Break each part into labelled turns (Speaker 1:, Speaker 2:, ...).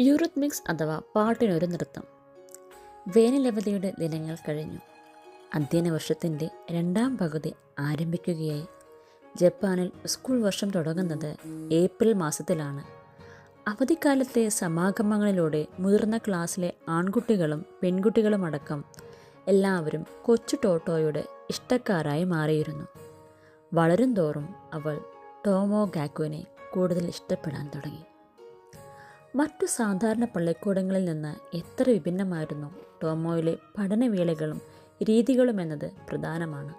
Speaker 1: യൂറിത്മിക്സ് അഥവാ പാട്ടിനൊരു നൃത്തം. വേനലവധിയുടെ ദിനങ്ങൾ കഴിഞ്ഞു. അധ്യയന വർഷത്തിൻ്റെ രണ്ടാം പകുതി ആരംഭിക്കുകയായി. ജപ്പാനിൽ സ്കൂൾ വർഷം തുടങ്ങുന്നത് ഏപ്രിൽ മാസത്തിലാണ്. അവധിക്കാലത്തെ സമാഗമങ്ങളിലൂടെ മുതിർന്ന ക്ലാസ്സിലെ ആൺകുട്ടികളും പെൺകുട്ടികളുമടക്കം എല്ലാവരും കൊച്ചു ടോട്ടോയുടെ ഇഷ്ടക്കാരായി മാറിയിരുന്നു. വളരും തോറും അവൾ ടോമോഗാക്കുവിനെ കൂടുതൽ ഇഷ്ടപ്പെടാൻ തുടങ്ങി. മറ്റു സാധാരണ പള്ളിക്കൂടങ്ങളിൽ നിന്ന് എത്ര വിഭിന്നമായിരുന്നു ടോമോയിലെ പഠനവേളകളും രീതികളുമെന്നത് പ്രധാനമാണ്.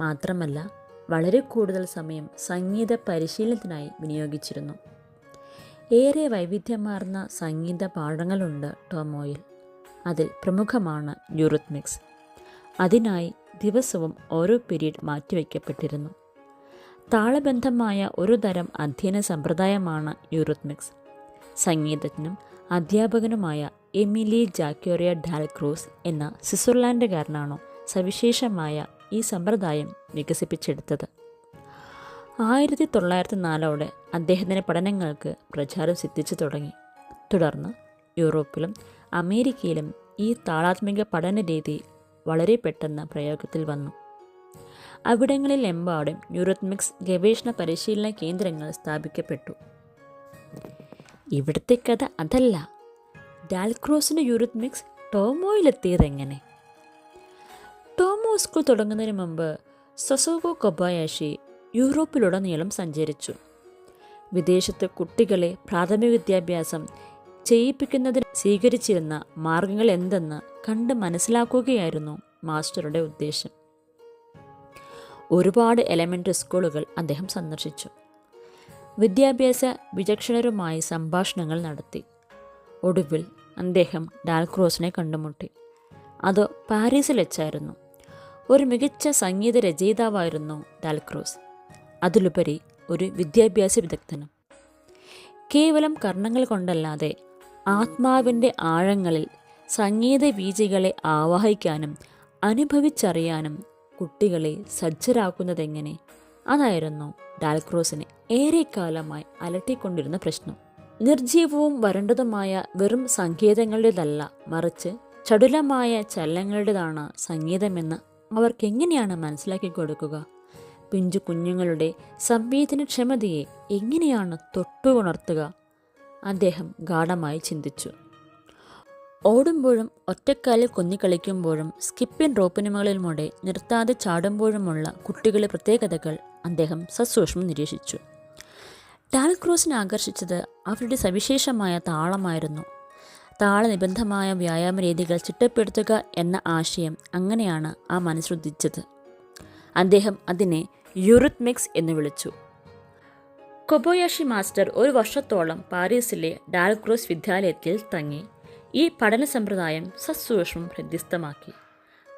Speaker 1: മാത്രമല്ല, വളരെ കൂടുതൽ സമയം സംഗീത പരിശീലനത്തിനായി വിനിയോഗിച്ചിരുന്നു. ഏറെ വൈവിധ്യമാർന്ന സംഗീത പാഠങ്ങളുണ്ട് ടോമോയിൽ. അതിൽ പ്രമുഖമാണ് യൂറിത്മിക്സ്. അതിനായി ദിവസവും ഓരോ പീരീഡ് മാറ്റിവെക്കപ്പെട്ടിരുന്നു. താളബന്ധമായ ഒരു തരം അധ്യയന സമ്പ്രദായമാണ് യൂറിത്മിക്സ്. സംഗീതജ്ഞനും അധ്യാപകനുമായ എമിലി ജാക്യോറിയ ഡാൽക്രൂസ് എന്ന സ്വിറ്റ്സർലാൻഡുകാരനാണോ സവിശേഷമായ ഈ സമ്പ്രദായം വികസിപ്പിച്ചെടുത്തത്. 1904 അദ്ദേഹത്തിൻ്റെ പഠനങ്ങൾക്ക് പ്രചാരം സിദ്ധിച്ചു തുടങ്ങി. തുടർന്ന് യൂറോപ്പിലും അമേരിക്കയിലും ഈ താളാത്മിക പഠന രീതി വളരെ പെട്ടെന്ന് പ്രയോഗത്തിൽ വന്നു. അവിടങ്ങളിലെമ്പാടും യൂറിത്മിക്സ് ഗവേഷണ പരിശീലന കേന്ദ്രങ്ങൾ സ്ഥാപിക്കപ്പെട്ടു. ഇവിടുത്തെ കഥ അതല്ല. ഡാൽക്രോസിൻ്റെ യൂറിത്മിക്സ് ടോമോയിലെത്തിയതെങ്ങനെ? ടോമോ സ്കൂൾ തുടങ്ങുന്നതിന് മുമ്പ് സൊസോഗോ കൊബായാഷി യൂറോപ്പിലുടനീളം സഞ്ചരിച്ചു. വിദേശത്ത് കുട്ടികളെ പ്രാഥമിക വിദ്യാഭ്യാസം ചെയ്യിപ്പിക്കുന്നതിന് സ്വീകരിച്ചിരുന്ന മാർഗങ്ങൾ എന്തെന്ന് കണ്ട് മനസ്സിലാക്കുകയായിരുന്നു മാസ്റ്ററുടെ ഉദ്ദേശം. ഒരുപാട് എലമെൻ്ററി സ്കൂളുകൾ അദ്ദേഹം സന്ദർശിച്ചു. വിദ്യാഭ്യാസ വിചക്ഷണരുമായി സംഭാഷണങ്ങൾ നടത്തി. ഒടുവിൽ അദ്ദേഹം ഡാൽക്രോസിനെ കണ്ടുമുട്ടി. അത് പാരീസിൽ വെച്ചായിരുന്നു. ഒരു മികച്ച സംഗീത രചയിതാവായിരുന്നു ഡാൽക്രോസ്. അതിലുപരി ഒരു വിദ്യാഭ്യാസ വിദഗ്ധനും. കേവലം കർണങ്ങൾ കൊണ്ടല്ലാതെ ആത്മാവിൻ്റെ ആഴങ്ങളിൽ സംഗീത വീചികളെ ആവാഹിക്കാനും അനുഭവിച്ചറിയാനും കുട്ടികളെ സജ്ജരാക്കുന്നതെങ്ങനെ? അതായിരുന്നു ഡാൽക്രോസിനെ ഏറെക്കാലമായി അലട്ടിക്കൊണ്ടിരുന്ന പ്രശ്നം. നിർജീവവും വരണ്ടതുമായ വെറും സംഗീതങ്ങളുടേതല്ല, മറിച്ച് ചടുലമായ ചലനങ്ങളുടേതാണ് സംഗീതമെന്ന് അവർക്കെങ്ങനെയാണ് മനസ്സിലാക്കി കൊടുക്കുക? പിഞ്ചു കുഞ്ഞുങ്ങളുടെ സംവേദനക്ഷമതയെ എങ്ങനെയാണ് തൊട്ടുണർത്തുക? അദ്ദേഹം ഗാഢമായി ചിന്തിച്ചു. ഓടുമ്പോഴും ഒറ്റക്കാലിൽ കുന്നിക്കളിക്കുമ്പോഴും സ്കിപ്പിൻ റോപ്പിനുമുകളിലൂടെ നിർത്താതെ ചാടുമ്പോഴുമുള്ള കുട്ടികളുടെ പ്രത്യേകതകൾ അദ്ദേഹം സസൂക്ഷ്മം നിരീക്ഷിച്ചു. ഡാൽക്രോസിനെ ആകർഷിച്ചത് അവരുടെ സവിശേഷമായ താളമായിരുന്നു. താളനിബന്ധമായ വ്യായാമ രീതികൾ ചിട്ടപ്പെടുത്തുക എന്ന ആശയം അങ്ങനെയാണ് ആ മനസ്സുദിച്ചത്. അദ്ദേഹം അതിനെ യൂറിത്മിക്സ് എന്ന് വിളിച്ചു. കൊബോയാഷി മാസ്റ്റർ ഒരു വർഷത്തോളം പാരീസിലെ ഡാൽക്രോസ് വിദ്യാലയത്തിൽ തങ്ങി ഈ പഠന സമ്പ്രദായം സസൂക്ഷ്മം ഹൃദ്യസ്ഥമാക്കി.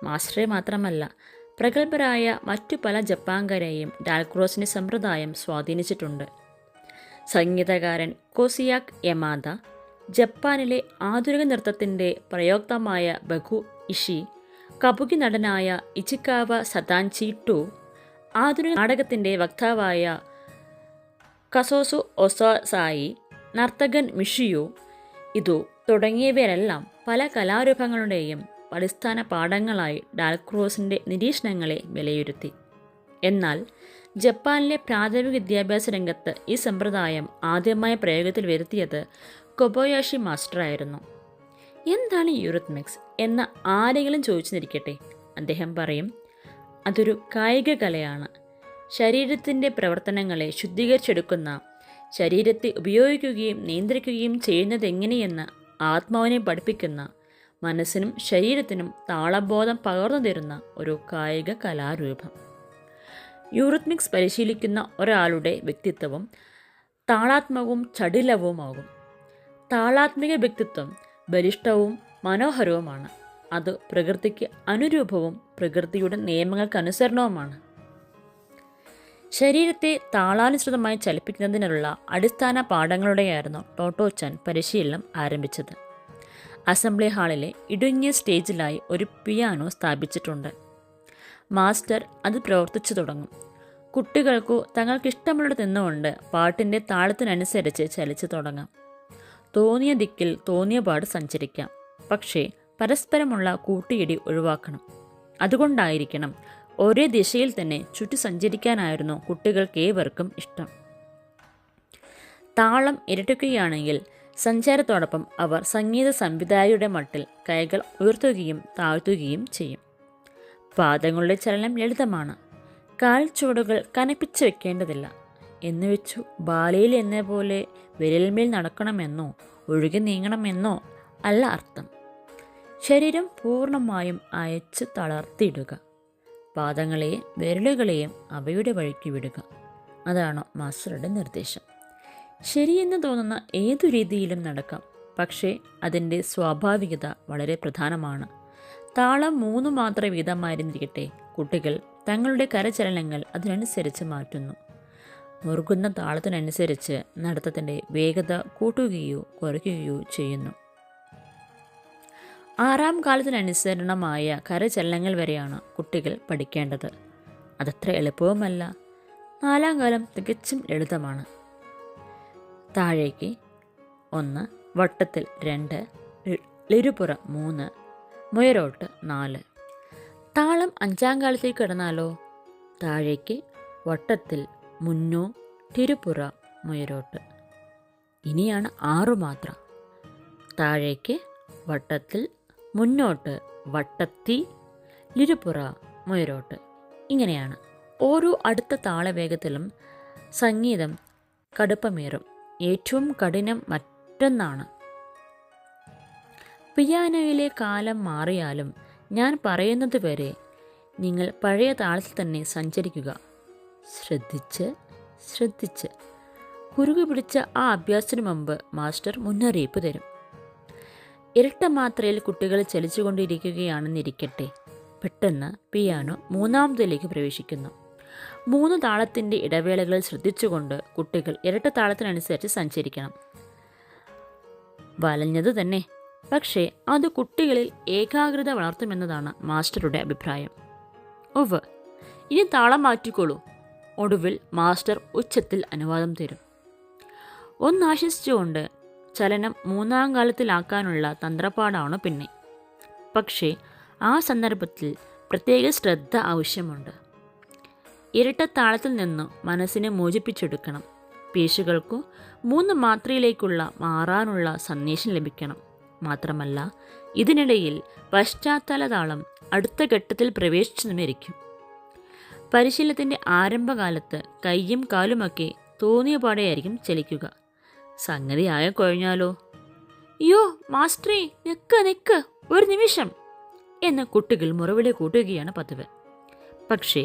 Speaker 1: മാസ്റ്ററെ മാത്രമല്ല, പ്രഗത്ഭരായ മറ്റു പല ജപ്പാൻകാരെയും ഡാൽക്രോസിൻ്റെ സമ്പ്രദായം സ്വാധീനിച്ചിട്ടുണ്ട്. സംഗീതകാരൻ കോസിയാക്ക് യമാദ, ജപ്പാനിലെ ആധുനിക നൃത്തത്തിൻ്റെ പ്രയോക്തമായ ബഗു ഇഷി, കബുക്കി നടനായ ഇച്ചിക്കാവ സതാൻചി ടു, ആധുനിക നാടകത്തിൻ്റെ വക്താവായ കസോസു ഒസാസായി, നർത്തകൻ മിഷിയോ ഇതു തുടങ്ങിയവരെല്ലാം പല കലാരൂപങ്ങളുടെയും അടിസ്ഥാന പാഠങ്ങളായി ഡാൽക്രോസിൻ്റെ നിരീക്ഷണങ്ങളെ വിലയിരുത്തി. എന്നാൽ ജപ്പാനിലെ പ്രാഥമിക വിദ്യാഭ്യാസ രംഗത്ത് ഈ സമ്പ്രദായം ആദ്യമായി പ്രയോഗത്തിൽ വരുത്തിയത് കൊബോയാഷി മാസ്റ്ററായിരുന്നു. എന്താണ് യൂറിത്മിക്സ് എന്ന് ആരെങ്കിലും ചോദിച്ചെന്നിരിക്കട്ടെ, അദ്ദേഹം പറയും, അതൊരു കായിക കലയാണ്. ശരീരത്തിൻ്റെ പ്രവർത്തനങ്ങളെ ശുദ്ധീകരിച്ചെടുക്കുന്ന, ശരീരത്തെ ഉപയോഗിക്കുകയും നിയന്ത്രിക്കുകയും ചെയ്യുന്നതെങ്ങനെയെന്ന് ആത്മാവിനെ പഠിപ്പിക്കുന്ന, മനസ്സിനും ശരീരത്തിനും താളബോധം പകർന്നു തരുന്ന ഒരു കായിക കലാരൂപം. യൂറിത്മിക്സ് പരിശീലിക്കുന്ന ഒരാളുടെ വ്യക്തിത്വവും താളാത്മകവും ചടുലവുമാകും. താളാത്മിക വ്യക്തിത്വം ബലിഷ്ഠവും മനോഹരവുമാണ്. അത് പ്രകൃതിക്ക് അനുരൂപവും പ്രകൃതിയുടെ നിയമങ്ങൾക്കനുസരണവുമാണ്. ശരീരത്തെ താളാനുസൃതമായി ചലിപ്പിക്കുന്നതിനുള്ള അടിസ്ഥാന പാഠങ്ങളുടെയായിരുന്നു ടോട്ടോ-ചാൻ പരിശീലനം ആരംഭിച്ചത്. അസംബ്ലി ഹാളിലെ ഇടുങ്ങിയ സ്റ്റേജിലായി ഒരു പിയാനോ സ്ഥാപിച്ചിട്ടുണ്ട്. മാസ്റ്റർ അത് പ്രവർത്തിച്ചു തുടങ്ങും. കുട്ടികൾക്കു തങ്ങൾക്കിഷ്ടമുള്ളത് നിന്നുകൊണ്ട് പാട്ടിൻ്റെ താളത്തിനനുസരിച്ച് ചലിച്ചു തുടങ്ങാം. തോന്നിയ ദിക്കിൽ തോന്നിയ പാട് സഞ്ചരിക്കാം. പക്ഷേ പരസ്പരമുള്ള കൂട്ടിയിടി ഒഴിവാക്കണം. അതുകൊണ്ടായിരിക്കണം ഒരേ ദിശയിൽ തന്നെ ചുറ്റി സഞ്ചരിക്കാനായിരുന്നു കുട്ടികൾക്കേവർക്കും ഇഷ്ടം. താളം ഇരട്ടിക്കുകയാണെങ്കിൽ സഞ്ചാരത്തോടൊപ്പം അവർ സംഗീത സംവിധായകരുടെ മട്ടിൽ കൈകൾ ഉയർത്തുകയും താഴ്ത്തുകയും ചെയ്യും. പാദങ്ങളുടെ ചലനം ലളിതമാണ്. കാൽ ചുവടുകൾ കനപ്പിച്ച് വെക്കേണ്ടതില്ല. എന്നുവെച്ചു ബാലയിൽ എന്ന പോലെ വിരൽമേൽ നടക്കണമെന്നോ ഒഴുകി നീങ്ങണമെന്നോ അല്ല അർത്ഥം. ശരീരം പൂർണ്ണമായും അയച്ച് തളർത്തിയിടുക. പാദങ്ങളെയും വിരലുകളെയും അവയുടെ വഴിക്ക് വിടുക. അതാണ് മാസ്റ്ററുടെ നിർദ്ദേശം. ശരിയെന്ന് തോന്നുന്ന ഏതു രീതിയിലും നടക്കാം. പക്ഷേ അതിൻ്റെ സ്വാഭാവികത വളരെ പ്രധാനമാണ്. താളം 3 മാത്രം വീതമായിരുന്നിരിക്കട്ടെ, കുട്ടികൾ തങ്ങളുടെ കരചലനങ്ങൾ അതിനനുസരിച്ച് മാറ്റുന്നു. മുറുകുന്ന താളത്തിനനുസരിച്ച് നടത്തത്തിൻ്റെ വേഗത കൂട്ടുകയോ കുറയ്ക്കുകയോ ചെയ്യുന്നു. 6ാം കാലത്തിനനുസരണമായ കരചലനങ്ങൾ വരെയാണ് കുട്ടികൾ പഠിക്കേണ്ടത്. അതത്ര എളുപ്പവുമല്ല. 4ാം കാലം തികച്ചും ലളിതമാണ്. താഴേക്ക് 1, വട്ടത്തിൽ 2, ലിരുപുറ 3, മുയരോട്ട് 4. താളം 5ാം കാലത്തേക്ക് കടന്നാലോ? താഴേക്ക്, വട്ടത്തിൽ, മുന്നോ, തിരുപുറ, മുയരോട്ട്. ഇനിയാണ് 6 മാത്രം. താഴേക്ക്, വട്ടത്തിൽ, മുന്നോട്ട്, വട്ടത്തി, ലിരുപുറ, മുയരോട്ട്. ഇങ്ങനെയാണ്. ഓരോ അടുത്ത താളവേഗത്തിലും സംഗീതം കടുപ്പമേറും. ഏറ്റവും കഠിനം മറ്റൊന്നാണ്. പിയാനോയിലെ കാലം മാറിയാലും ഞാൻ പറയുന്നത് വരെ നിങ്ങൾ പഴയ താളത്തിൽ തന്നെ സഞ്ചരിക്കുക. ശ്രദ്ധിച്ച് കുറുകു പിടിച്ച ആ അഭ്യാസത്തിനു മുമ്പ് മാസ്റ്റർ മുന്നറിയിപ്പ് തരും. ഇരട്ട മാത്രയിൽ കുട്ടികൾ ചലിച്ചുകൊണ്ടിരിക്കുകയാണെന്നിരിക്കട്ടെ, പെട്ടെന്ന് പിയാനോ 3ാമതിലേക്ക് പ്രവേശിക്കുന്നു. 3 താളത്തിൻ്റെ ഇടവേളകളിൽ ശ്രദ്ധിച്ചുകൊണ്ട് കുട്ടികൾ ഇരട്ട താളത്തിനനുസരിച്ച് സഞ്ചരിക്കണം. വലഞ്ഞത് തന്നെ, പക്ഷേ അത് കുട്ടികളിൽ ഏകാഗ്രത വളർത്തുമെന്നതാണ് മാസ്റ്ററുടെ അഭിപ്രായം. ഇനി താളം മാറ്റിക്കോളൂ. ഒടുവിൽ മാസ്റ്റർ ഉച്ചത്തിൽ അനുവാദം തരും. ഒന്നാശ്വസിച്ചുകൊണ്ട് ചലനം 3ാം കാലത്തിലാക്കാനുള്ള തന്ത്രപ്പാടാണ് പിന്നെ. പക്ഷേ ആ സന്ദർഭത്തിൽ പ്രത്യേക ശ്രദ്ധ ആവശ്യമുണ്ട്. ഇരട്ടത്താളത്തിൽ നിന്നു മനസ്സിനെ മോചിപ്പിച്ചെടുക്കണം. പേശികൾക്കു 3 മാത്രയിലേക്കുള്ള മാറാനുള്ള സന്ദേശം ലഭിക്കണം. മാത്രമല്ല, ഇതിനിടയിൽ പശ്ചാത്തല താളം അടുത്ത ഘട്ടത്തിൽ പ്രവേശിച്ചുമിരിക്കും. പരിശീലനത്തിൻ്റെ ആരംഭകാലത്ത് കൈയും കാലുമൊക്കെ തോന്നിയ പാടെയായിരിക്കും ചലിക്കുക. സംഗതി ആയ കഴിഞ്ഞാലോ, യോ മാസ്റ്ററേ, നിക്ക് ഒരു നിമിഷം എന്ന് കുട്ടികൾ മുറവിളി കൂട്ടുകയാണ് പതിവ്. പക്ഷേ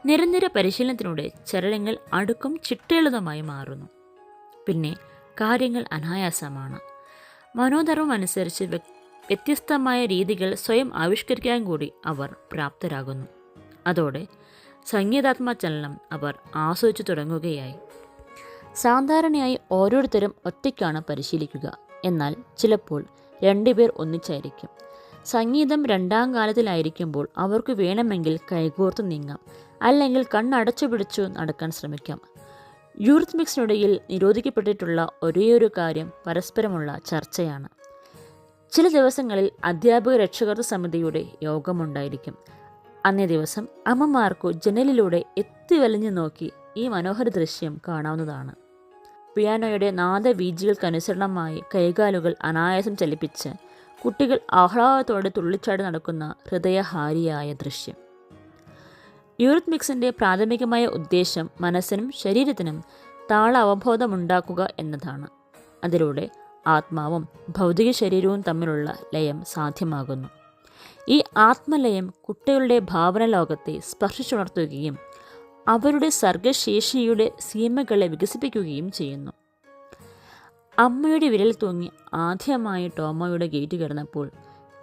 Speaker 1: നിരന്തര പരിശീലനത്തിലൂടെ ചലനങ്ങൾ അടുക്കും ചിട്ടയുള്ളതുമായി മാറുന്നു. പിന്നെ കാര്യങ്ങൾ അനായാസമാണ്. മനോധർമ്മം അനുസരിച്ച് വ്യത്യസ്തമായ രീതികൾ സ്വയം ആവിഷ്കരിക്കാൻ കൂടി അവർ പ്രാപ്തരാകുന്നു. അതോടെ സംഗീതാത്മചലനം അവർ ആസ്വദിച്ചു തുടങ്ങുകയായി. സാധാരണയായി ഓരോരുത്തരും ഒറ്റയ്ക്കാണ് പരിശീലിക്കുക. എന്നാൽ ചിലപ്പോൾ 2 പേർ ഒന്നിച്ചായിരിക്കും. സംഗീതം 2ാം കാലത്തിലായിരിക്കുമ്പോൾ അവർക്ക് വേണമെങ്കിൽ കൈകോർത്ത് നീങ്ങാം, അല്ലെങ്കിൽ കണ്ണടച്ചു പിടിച്ചു നടക്കാൻ ശ്രമിക്കാം. യൂറിത്മിക്സിനിടയിൽ നിരോധിക്കപ്പെട്ടിട്ടുള്ള ഒരേയൊരു കാര്യം പരസ്പരമുള്ള ചർച്ചയാണ്. ചില ദിവസങ്ങളിൽ അധ്യാപക രക്ഷകർത്തൃ സമിതിയുടെ യോഗമുണ്ടായിരിക്കും. അന്നേ ദിവസം അമ്മമാർക്കു ജനലിലൂടെ എത്തിവലിഞ്ഞു നോക്കി ഈ മനോഹര ദൃശ്യം കാണാവുന്നതാണ്. പിയാനോയുടെ നാദവീജികൾക്കനുസരണമായി കൈകാലുകൾ അനായാസം ചലിപ്പിച്ച് കുട്ടികൾ ആഹ്ലാദത്തോടെ തുള്ളിച്ചാടി നടക്കുന്ന ഹൃദയഹാരിയായ ദൃശ്യം. യൂറിത്മിക്സിൻ്റെ പ്രാഥമികമായ ഉദ്ദേശം മനസ്സിനും ശരീരത്തിനും താള അവബോധമുണ്ടാക്കുക എന്നതാണ്. അതിലൂടെ ആത്മാവും ഭൗതിക ശരീരവും തമ്മിലുള്ള ലയം സാധ്യമാകുന്നു. ഈ ആത്മലയം കുട്ടികളുടെ ഭാവന ലോകത്തെ സ്പർശിച്ചുണർത്തുകയും അവരുടെ സർഗശേഷിയുടെ സീമകളെ വികസിപ്പിക്കുകയും ചെയ്യുന്നു. അമ്മയുടെ വിരൽ തൂങ്ങി ആദ്യമായി ടോമോയുടെ ഗേറ്റ് കിടന്നപ്പോൾ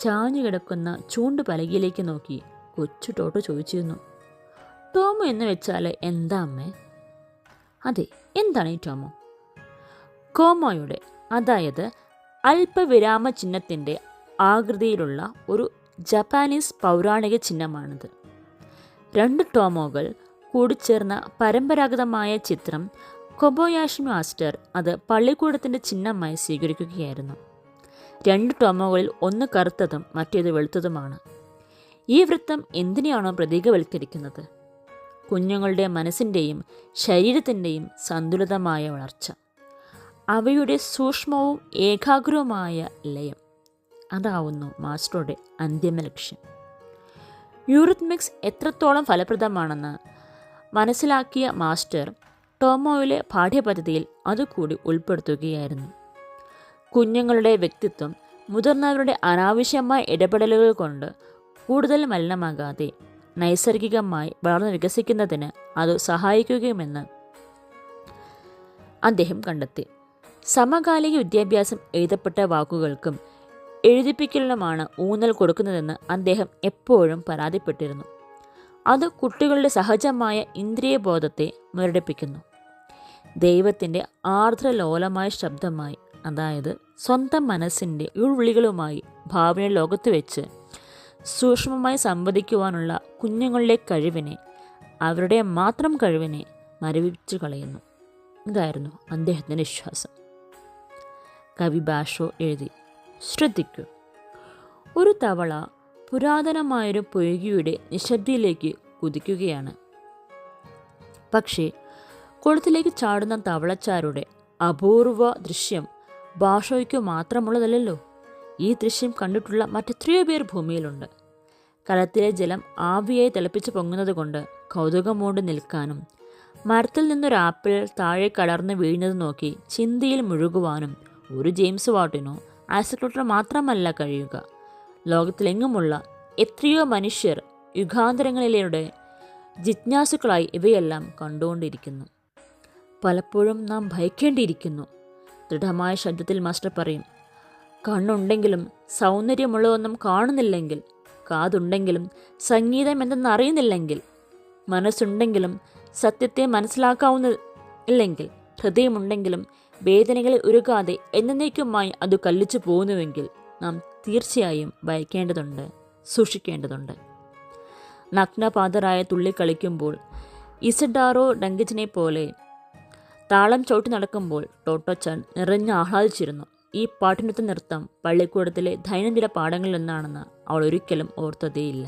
Speaker 1: ചാഞ്ഞു കിടക്കുന്ന ചൂണ്ട് പലകയിലേക്ക് നോക്കി കൊച്ചു ടോട്ടോ ചോദിച്ചിരുന്നു, ടോമോ എന്ന് വെച്ചാൽ എന്താ അമ്മേ? അതെ, എന്താണ് ഈ ടോമോ? കോമോയുടെ, അതായത് അല്പവിരാമ ചിഹ്നത്തിൻ്റെ ആകൃതിയിലുള്ള ഒരു ജപ്പാനീസ് പൗരാണിക ചിഹ്നമാണിത്. 2 ടോമോകൾ കൂടിച്ചേർന്ന പരമ്പരാഗതമായ ചിത്രം കൊബോയാഷി മാസ്റ്റർ അത് പള്ളിക്കൂടത്തിൻ്റെ ചിഹ്നമായി സ്വീകരിക്കുകയായിരുന്നു. 2 ടോമോകളിൽ ഒന്ന് കറുത്തതും മറ്റേത് വെളുത്തതുമാണ്. ഈ വൃത്തം എന്തിനെയാണോ പ്രതീകവൽക്കരിക്കുന്നത്? കുഞ്ഞുങ്ങളുടെ മനസ്സിൻ്റെയും ശരീരത്തിൻ്റെയും സന്തുലിതമായ വളർച്ച, അവയുടെ സൂക്ഷ്മവും ഏകാഗ്രവുമായ ലയം. അതാവുന്നു മാസ്റ്ററുടെ അന്തിമ ലക്ഷ്യം. യൂറിത്മിക്സ് എത്രത്തോളം ഫലപ്രദമാണെന്ന് മനസ്സിലാക്കിയ മാസ്റ്റർ ടോമോയിലെ പാഠ്യപദ്ധതിയിൽ അതുകൂടി ഉൾപ്പെടുത്തുകയായിരുന്നു. കുഞ്ഞുങ്ങളുടെ വ്യക്തിത്വം മുതിർന്നവരുടെ അനാവശ്യമായ ഇടപെടലുകൾ കൊണ്ട് കൂടുതൽ മലിനമാകാതെ നൈസർഗികമായി വളർന്നു വികസിക്കുന്നതിന് അത് സഹായിക്കുകയുമെന്ന് അദ്ദേഹം കണ്ടെത്തി. സമകാലിക വിദ്യാഭ്യാസം എഴുതപ്പെട്ട വാക്കുകൾക്കും എഴുതിപ്പിക്കലിനുമാണ് ഊന്നൽ കൊടുക്കുന്നതെന്ന് അദ്ദേഹം എപ്പോഴും പരാതിപ്പെട്ടിരുന്നു. അത് കുട്ടികളുടെ സഹജമായ ഇന്ദ്രിയബോധത്തെ മുരടിപ്പിക്കുന്നു. ദൈവത്തിൻ്റെ ആർദ്രലോലമായ ശബ്ദമായി, അതായത് സ്വന്തം മനസ്സിൻ്റെ ഉൾവിളികളുമായി ഭാവന ലോകത്ത് വെച്ച് സൂക്ഷ്മമായി സംവദിക്കുവാനുള്ള കുഞ്ഞുങ്ങളുടെ കഴിവിനെ, അവരുടെ മാത്രം കഴിവിനെ മരവിപ്പിച്ചു കളയുന്നു. ഇതായിരുന്നു അദ്ദേഹത്തിൻ്റെ വിശ്വാസം. കവി ബാഷോ എഴുതി. ശ്രദ്ധിക്കൂ, ഒരു തവള പുരാതനമായൊരു പൊയ്കയുടെ നിശബ്ദയിലേക്ക് കുതിക്കുകയാണ്. പക്ഷേ കുളത്തിലേക്ക് ചാടുന്ന തവളച്ചാരുടെ അപൂർവ ദൃശ്യം ബാഷോയ്ക്ക് മാത്രമുള്ളതല്ലല്ലോ. ഈ ദൃശ്യം കണ്ടിട്ടുള്ള മറ്റെത്രയോ പേർ ഭൂമിയിലുണ്ട്. കലത്തിലെ ജലം ആവിയായി തിളപ്പിച്ച് പൊങ്ങുന്നത് കൊണ്ട് കൗതുകം മൂണ്ട് നിൽക്കാനും, മരത്തിൽ നിന്നൊരു ആപ്പിൾ താഴെ കലർന്ന് വീഴുന്നത് നോക്കി ചിന്തയിൽ മുഴുകുവാനും ഒരു ജെയിംസ് വാട്ടിനോ ഐസക് ന്യൂട്ടനോ മാത്രമല്ല കഴിയുക. ലോകത്തിലെങ്ങുമുള്ള എത്രയോ മനുഷ്യർ യുഗാന്തരങ്ങളിലൂടെ ജിജ്ഞാസുക്കളായി ഇവയെല്ലാം കണ്ടുകൊണ്ടിരിക്കുന്നു. പലപ്പോഴും നാം ഭയക്കേണ്ടിയിരിക്കുന്നു. ദൃഢമായ ശബ്ദത്തിൽ മാസ്റ്റർ പറയും, കണ്ണുണ്ടെങ്കിലും സൗന്ദര്യമുള്ളതൊന്നും കാണുന്നില്ലെങ്കിൽ, കാതുണ്ടെങ്കിലും സംഗീതം എന്തെന്ന് അറിയുന്നില്ലെങ്കിൽ, മനസ്സുണ്ടെങ്കിലും സത്യത്തെ മനസ്സിലാക്കാവുന്നില്ലെങ്കിൽ, ഹൃദയമുണ്ടെങ്കിലും വേദനകളിൽ ഉരുകാതെ എന്നേക്കുമായി അത് കല്ലിച്ചു പോകുന്നുവെങ്കിൽ നാം തീർച്ചയായും ഭയക്കേണ്ടതുണ്ട്, സൂക്ഷിക്കേണ്ടതുണ്ട്. നഗ്നപാതരായ തുള്ളിക്കളിക്കുമ്പോൾ ഇസഡാറോ ഡങ്കറ്റിനെ പോലെ താളം ചവിട്ടി നടക്കുമ്പോൾ ടോട്ടോച്ചാൻ നിറഞ്ഞ് ആഹ്ലാദിച്ചിരുന്നു. ഈ പാട്ടിനൊത്ത നൃത്തം പള്ളിക്കൂടത്തിലെ ദൈനംദിന പാഠങ്ങളിൽ നിന്നാണെന്ന് അവൾ ഒരിക്കലും ഓർത്തതേയില്ല.